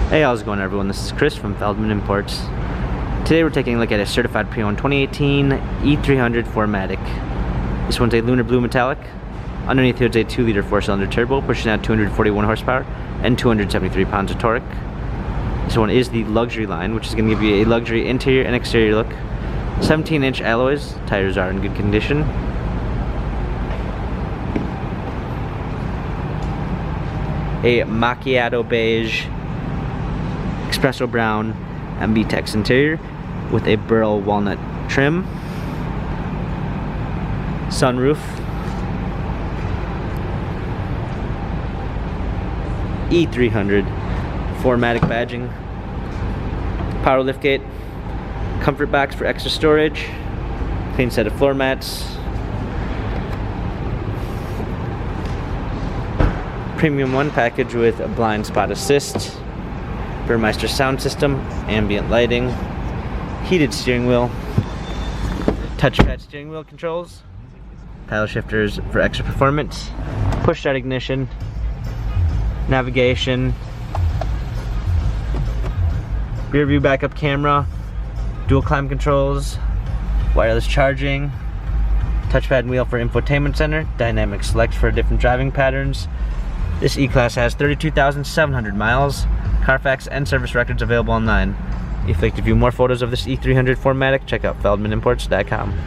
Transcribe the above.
Hey, how's it going everyone? This is Chris from Feldmann Imports. Today we're taking a look at a certified pre-owned 2018 E300 4MATIC. This one's a lunar blue metallic. Underneath here is a 2-liter 4-cylinder turbo pushing out 241 horsepower and 273 pounds of torque. This one is the luxury line, which is going to give you a luxury interior and exterior look. 17-inch alloys, tires are in good condition. A macchiato beige, espresso brown MB-Tex interior with a burl walnut trim, sunroof, E300 4MATIC badging, power liftgate, comfort box for extra storage, clean set of floor mats, premium one package with a blind spot assist, Burmeister sound system, ambient lighting, heated steering wheel, touchpad steering wheel controls, paddle shifters for extra performance, push start ignition, navigation, rear view backup camera, dual climb controls, wireless charging, touchpad and wheel for infotainment center, dynamic select for different driving patterns. This E-Class has 32,700 miles. Carfax and service records available online. If you'd like to view more photos of this E300 4MATIC, check out feldmanimports.com.